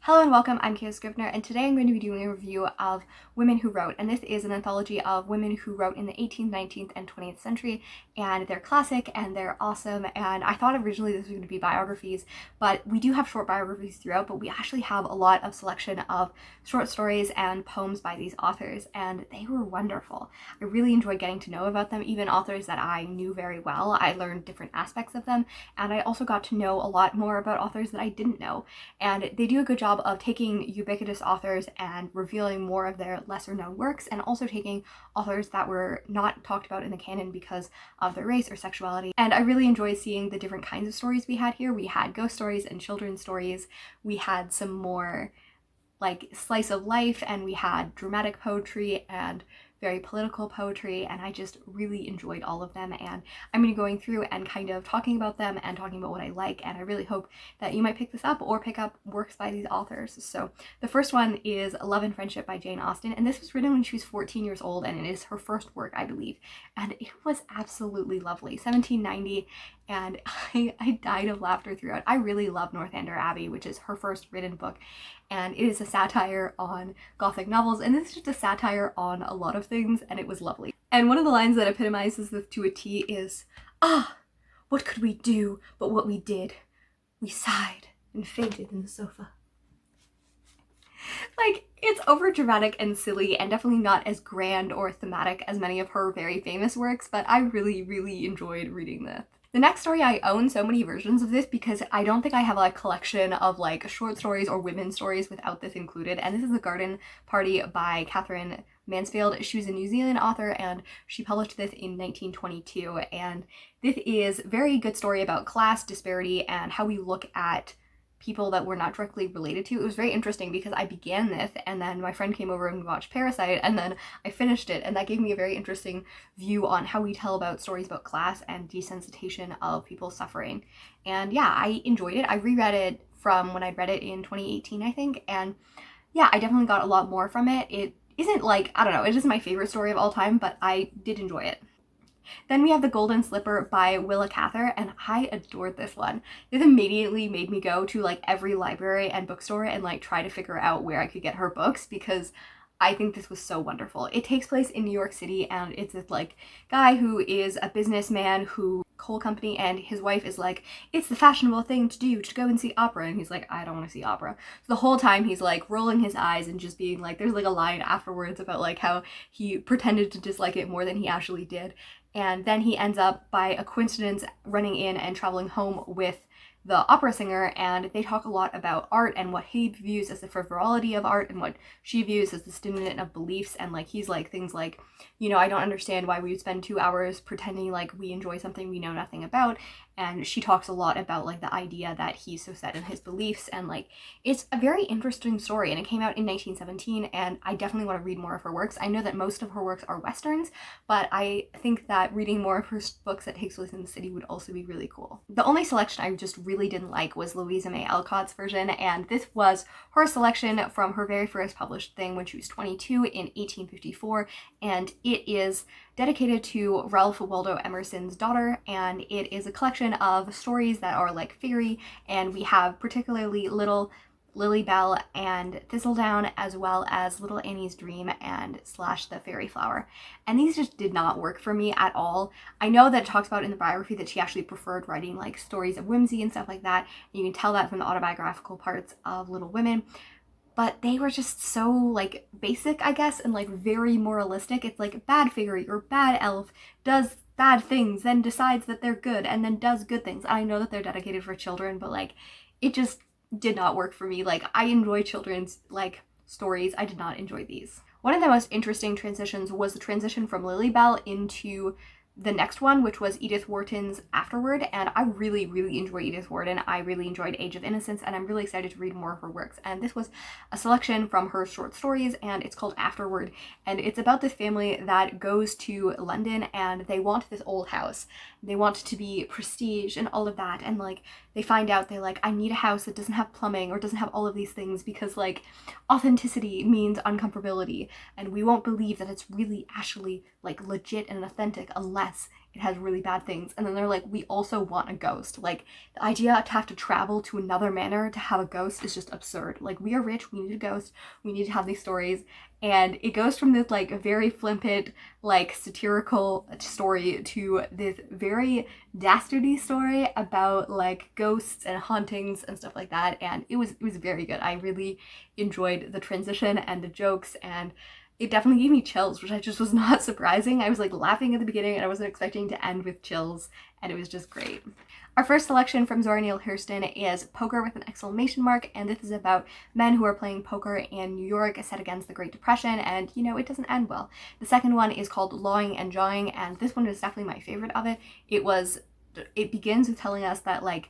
Hello and welcome, I'm Kate Scribner, and today I'm going to be doing a review of Women Who Wrote, and this is an anthology of women who wrote in the 18th, 19th, and 20th century, and they're classic, and they're awesome, and I thought originally this was going to be biographies, but we do have short biographies throughout, but we actually have a lot of selection of short stories and poems by these authors, and they were wonderful. I really enjoyed getting to know about them, even authors that I knew very well. I learned different aspects of them, and I also got to know a lot more about authors that I didn't know, and they do a good job of taking ubiquitous authors and revealing more of their lesser known works, and also taking authors that were not talked about in the canon because of their race or sexuality. And I really enjoyed seeing the different kinds of stories we had here. We had ghost stories and children's stories. We had some more like slice of life, and we had dramatic poetry and very political poetry, and I just really enjoyed all of them, and I'm going to be going through and kind of talking about them and talking about what I like, and I really hope that you might pick this up or pick up works by these authors. So the first one is Love and Friendship by Jane Austen, and this was written when she was 14 years old, and it is her first work, I believe, and it was absolutely lovely. 1790, and I died of laughter throughout. I really love Northander Abbey, which is her first written book, and it is a satire on Gothic novels, and this is just a satire on a lot of things, and it was lovely. And one of the lines that epitomizes this to a T is, "Ah, what could we do but what we did? We sighed and fainted in the sofa." Like, it's over dramatic and silly, and definitely not as grand or thematic as many of her very famous works, but I really enjoyed reading this. The next story, I own so many versions of this because I don't think I have a collection of like short stories or women's stories without this included, and this is The Garden Party by Cather Mansfield. She was a New Zealand author, and she published this in 1922, and this is a very good story about class disparity and how we look at people that we're not directly related to. It was very interesting because I began this, and then my friend came over and we watched Parasite, and then I finished it, and that gave me a very interesting view on how we tell about stories about class and desensitization of people suffering. And yeah, I enjoyed it. I reread it from when I'd read it in 2018, I think, and yeah, I definitely got a lot more from it. It isn't like, I don't know, it isn't my favorite story of all time, but I did enjoy it. Then we have The Golden Slipper by Willa Cather, and I adored this one. This immediately made me go to like every library and bookstore and like try to figure out where I could get her books because I think this was so wonderful. It takes place in New York City, and it's this like guy who is a businessman who coal company, and his wife is like, it's the fashionable thing to do to go and see opera, and he's like, I don't want to see opera. So the whole time he's like rolling his eyes and just being like, there's like a line afterwards about like how he pretended to dislike it more than he actually did, and then he ends up by a coincidence running in and traveling home with the opera singer, and they talk a lot about art and what he views as the frivolity of art and what she views as the stimulant of beliefs, and like he's like things like, you know, I don't understand why we would spend 2 hours pretending like we enjoy something we know nothing about, and she talks a lot about like the idea that he's so set in his beliefs, and like it's a very interesting story, and it came out in 1917, and I definitely want to read more of her works. I know that most of her works are westerns, but I think that reading more of her books that takes place in the city would also be really cool. The only selection I just really didn't like was Louisa Mae Elkot's version, and this was her selection from her very first published thing when she was 22 in 1854, and it is dedicated to Ralph Waldo Emerson's daughter, and it is a collection of stories that are like fairy, and we have particularly Little Lily Bell and Thistledown, as well as Little Annie's Dream and / the Fairy Flower. And these just did not work for me at all. I know that it talks about in the biography that she actually preferred writing like stories of whimsy and stuff like that. You can tell that from the autobiographical parts of Little Women. But they were just so like basic, I guess, and like very moralistic. It's like bad fairy or bad elf does bad things, then decides that they're good, and then does good things. I know that they're dedicated for children, but like it just did not work for me. Like, I enjoy children's like stories. I did not enjoy these. One of the most interesting transitions was the transition from Lily Bell into the next one, which was Edith Wharton's Afterward, and I really enjoy Edith Wharton. I really enjoyed Age of Innocence, and I'm really excited to read more of her works. And this was a selection from her short stories, and it's called Afterward, and it's about this family that goes to London, and they want this old house. They want to be prestige and all of that, and like they find out they're like, I need a house that doesn't have plumbing or doesn't have all of these things because like authenticity means uncomfortability, and we won't believe that it's really actually like legit and authentic unless yes, it has really bad things. And then they're like, we also want a ghost. Like, the idea to have to travel to another manor to have a ghost is just absurd. Like, we are rich, we need a ghost, we need to have these stories. And it goes from this like very flippant, like satirical story to this very dastardy story about like ghosts and hauntings and stuff like that. And it was very good. I really enjoyed the transition and the jokes, and it definitely gave me chills, which I just was not surprising. I was like laughing at the beginning and I wasn't expecting to end with chills, and it was just great. Our first selection from Zora Neale Hurston is Poker with an exclamation mark, and this is about men who are playing poker in New York set against the Great Depression, and you know, it doesn't end well. The second one is called Lawing and Jawing, and this one is definitely my favorite of it. It begins with telling us that like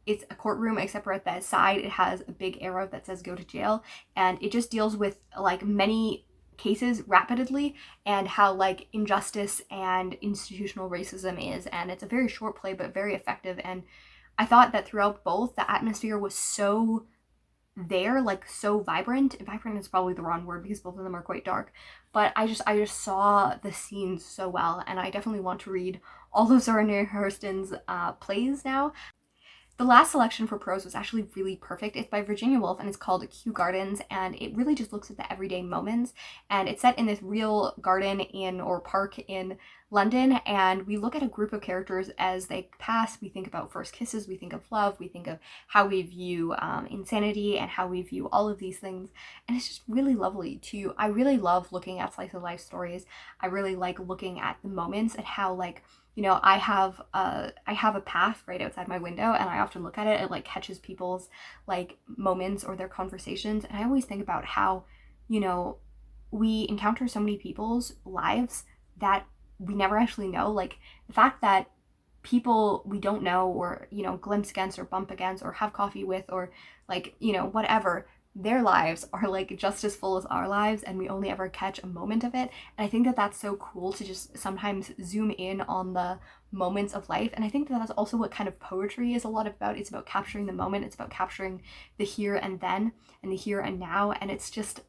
it's a courtroom, except for at the side it has a big arrow that says go to jail, and it just deals with like many cases rapidly and how like injustice and institutional racism is, and it's a very short play but very effective. And I thought that throughout both, the atmosphere was so there, like so vibrant. Vibrant is probably the wrong word because both of them are quite dark, but I just saw the scenes so well, and I definitely want to read all of Zora Neale Hurston's plays now. The last selection for prose was actually really perfect. It's by Virginia Woolf and it's called Kew Gardens, and it really just looks at the everyday moments, and it's set in this real garden or park in London, and we look at a group of characters as they pass. We think about first kisses, we think of love, we think of how we view insanity and how we view all of these things, and it's just really lovely I really love looking at slice of life stories. I really like looking at the moments and how like, you know, I have a path right outside my window, and I often look at it. It like catches people's like moments or their conversations, and I always think about how, you know, we encounter so many people's lives that we never actually know. Like the fact that people we don't know or, you know, glimpse against or bump against or have coffee with or like, you know, whatever, their lives are like just as full as our lives, and we only ever catch a moment of it. And I think that that's so cool to just sometimes zoom in on the moments of life. And I think that that's also what kind of poetry is a lot about. It's about capturing the moment, it's about capturing the here and then and the here and now, and it's just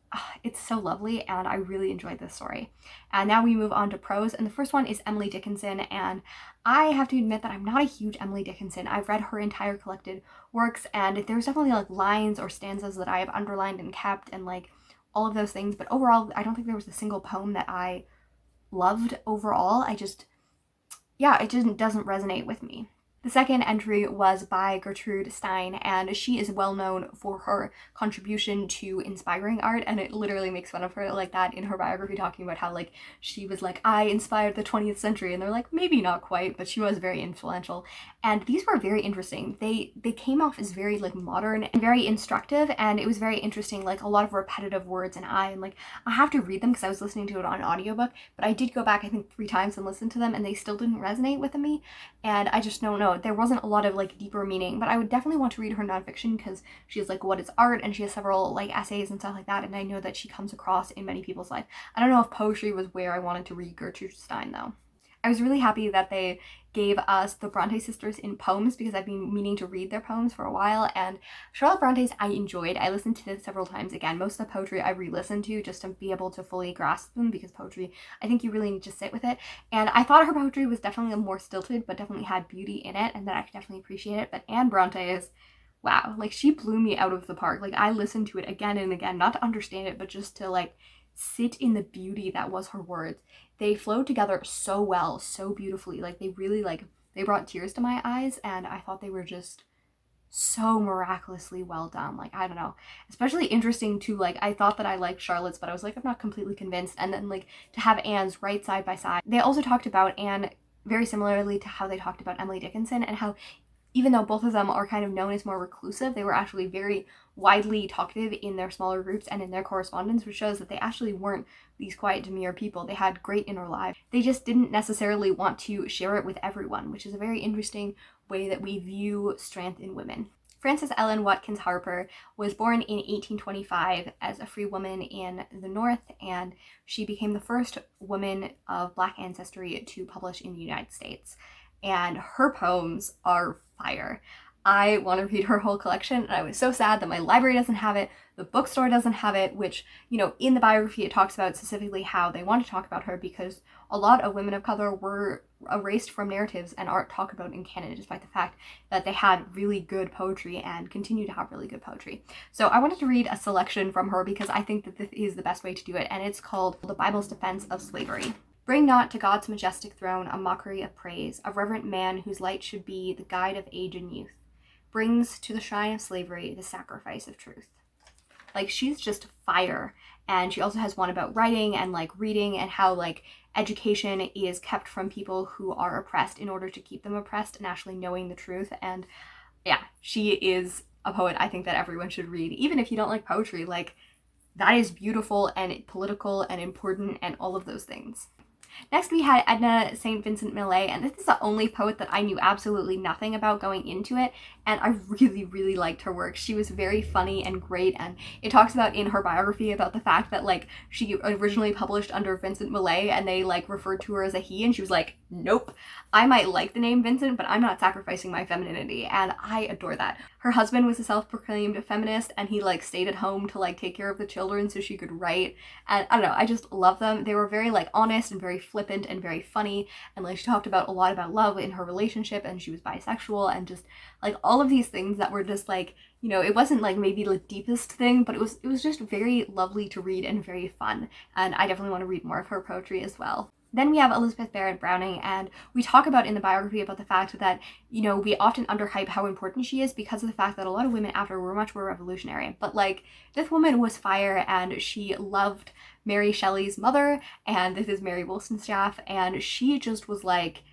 it's so lovely, and I really enjoyed this story. And now we move on to prose, and the first one is Emily Dickinson, and I have to admit that I'm not a huge Emily Dickinson. I've read her entire collected works, and there's definitely like lines or stanzas that I have underlined and kept and like all of those things, but overall I don't think there was a single poem that I loved overall. It just doesn't resonate with me. The second entry was by Gertrude Stein, and she is well known for her contribution to inspiring art, and it literally makes fun of her like that in her biography, talking about how like she was like, I inspired the 20th century, and they're like, maybe not quite, but she was very influential. And these were very interesting. They came off as very like modern and very instructive, and it was very interesting, like a lot of repetitive words, and I have to read them because I was listening to it on audiobook, but I did go back I think 3 times and listen to them, and they still didn't resonate with me, and I just don't know. There wasn't a lot of like deeper meaning, but I would definitely want to read her nonfiction because she has like What is Art, and she has several like essays and stuff like that, and I know that she comes across in many people's life. I don't know if poetry was where I wanted to read Gertrude Stein though. I was really happy that they gave us the Bronte sisters in poems because I've been meaning to read their poems for a while, and Charlotte Bronte's I enjoyed. I listened to this several times again. Most of the poetry I re-listened to just to be able to fully grasp them, because poetry, I think you really need to sit with it, and I thought her poetry was definitely more stilted but definitely had beauty in it, and that I could definitely appreciate it. But Anne Bronte's, wow, like she blew me out of the park. Like I listened to it again and again, not to understand it, but just to like sit in the beauty that was her words. They flowed together so well, so beautifully. Like they really they brought tears to my eyes, and I thought they were just so miraculously well done. Like I don't know, especially interesting too. Like I thought that I liked Charlotte's, but I was like, I'm not completely convinced. And then like to have Anne's right side by side. They also talked about Anne very similarly to how they talked about Emily Dickinson, and how even though both of them are kind of known as more reclusive, they were actually very widely talkative in their smaller groups and in their correspondence, which shows that they actually weren't these quiet, demure people. They had great inner lives. They just didn't necessarily want to share it with everyone, which is a very interesting way that we view strength in women. Frances Ellen Watkins Harper was born in 1825 as a free woman in the North, and she became the first woman of Black ancestry to publish in the United States. And her poems are fire. I want to read her whole collection, and I was so sad that my library doesn't have it, the bookstore doesn't have it, which, you know, in the biography it talks about specifically how they want to talk about her because a lot of women of color were erased from narratives and aren't talked about in canon, despite the fact that they had really good poetry and continue to have really good poetry. So I wanted to read a selection from her because I think that this is the best way to do it, and it's called The Bible's Defense of Slavery. Bring not to God's majestic throne a mockery of praise, a reverent man whose light should be the guide of age and youth. Brings to the shrine of slavery the sacrifice of truth. Like, she's just fire. And she also has one about writing and like reading and how like education is kept from people who are oppressed in order to keep them oppressed and actually knowing the truth. And yeah, she is a poet I think that everyone should read. Even if you don't like poetry, like, that is beautiful and political and important and all of those things. Next, we had Edna St. Vincent Millay, and this is the only poet that I knew absolutely nothing about going into it, and I really, really liked her work. She was very funny and great, and it talks about in her biography about the fact that, like, she originally published under Vincent Millay, and they, like, referred to her as a he, and she was like, nope, I might like the name Vincent, but I'm not sacrificing my femininity, and I adore that. Her husband was a self-proclaimed feminist, and he, like, stayed at home to, like, take care of the children so she could write, and I don't know, I just love them. They were very, like, honest and very flippant and very funny, and, like, she talked about a lot about love in her relationship, and she was bisexual, and just, like, all of these things that were just, like, you know, it wasn't, like, maybe the deepest thing, but it was just very lovely to read and very fun, and I definitely want to read more of her poetry as well. Then we have Elizabeth Barrett Browning, and we talk about in the biography about the fact that, you know, we often underhype how important she is because of the fact that a lot of women after were much more revolutionary. But, like, this woman was fire, and she loved Mary Shelley's mother, and this is Mary Wollstonecraft, and she just was, like,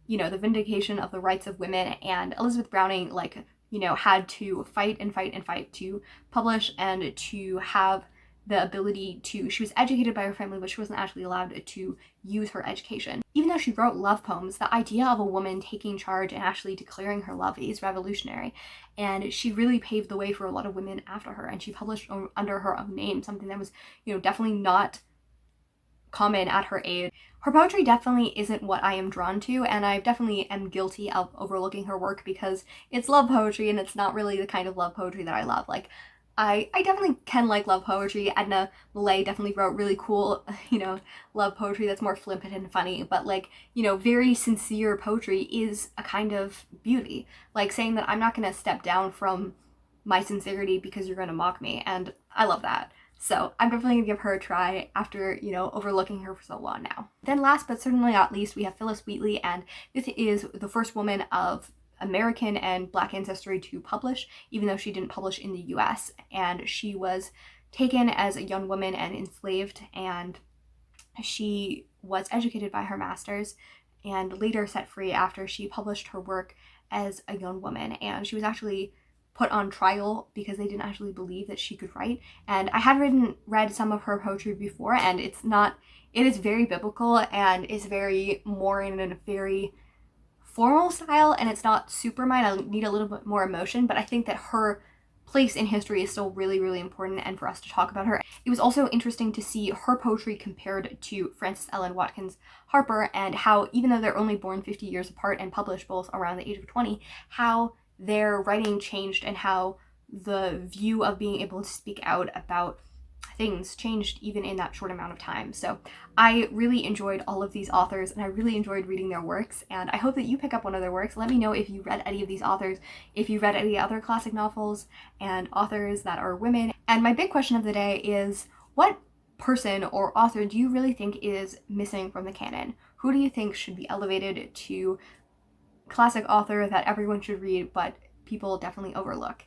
you know, the vindication of the rights of women. And Elizabeth Browning, like, you know, had to fight and fight and fight to publish and to have the ability to, she was educated by her family, but she wasn't actually allowed to use her education. Even though she wrote love poems, the idea of a woman taking charge and actually declaring her love is revolutionary. And she really paved the way for a lot of women after her, and she published under her own name, something that was, you know, definitely not common at her age. Her poetry definitely isn't what I am drawn to, and I definitely am guilty of overlooking her work because it's love poetry and it's not really the kind of love poetry that I love. Like, I definitely can like love poetry. Edna Millay definitely wrote really cool, you know, love poetry that's more flippant and funny, but, like, you know, very sincere poetry is a kind of beauty. Like, saying that I'm not going to step down from my sincerity because you're going to mock me, and I love that. So I'm definitely going to give her a try after, you know, overlooking her for so long now. Then last but certainly not least, we have Phyllis Wheatley, and this is the first woman of American and Black ancestry to publish, even though she didn't publish in the US. And she was taken as a young woman and enslaved, and she was educated by her masters and later set free after she published her work as a young woman. And she was actually put on trial because they didn't actually believe that she could write. And I had read some of her poetry before, and it is very biblical and is very more in a very formal style, and it's not super mine. I need a little bit more emotion, but I think that her place in history is still really, really important, and for us to talk about her. It was also interesting to see her poetry compared to Frances Ellen Watkins Harper, and how, even though they're only born 50 years apart and published both around the age of 20, how their writing changed and how the view of being able to speak out about things changed even in that short amount of time. So I really enjoyed all of these authors, and I really enjoyed reading their works, and I hope that you pick up one of their works. Let me know if you read any of these authors, if you read any other classic novels and authors that are women. And my big question of the day is, what person or author do you really think is missing from the canon? Who do you think should be elevated to classic author that everyone should read but people definitely overlook?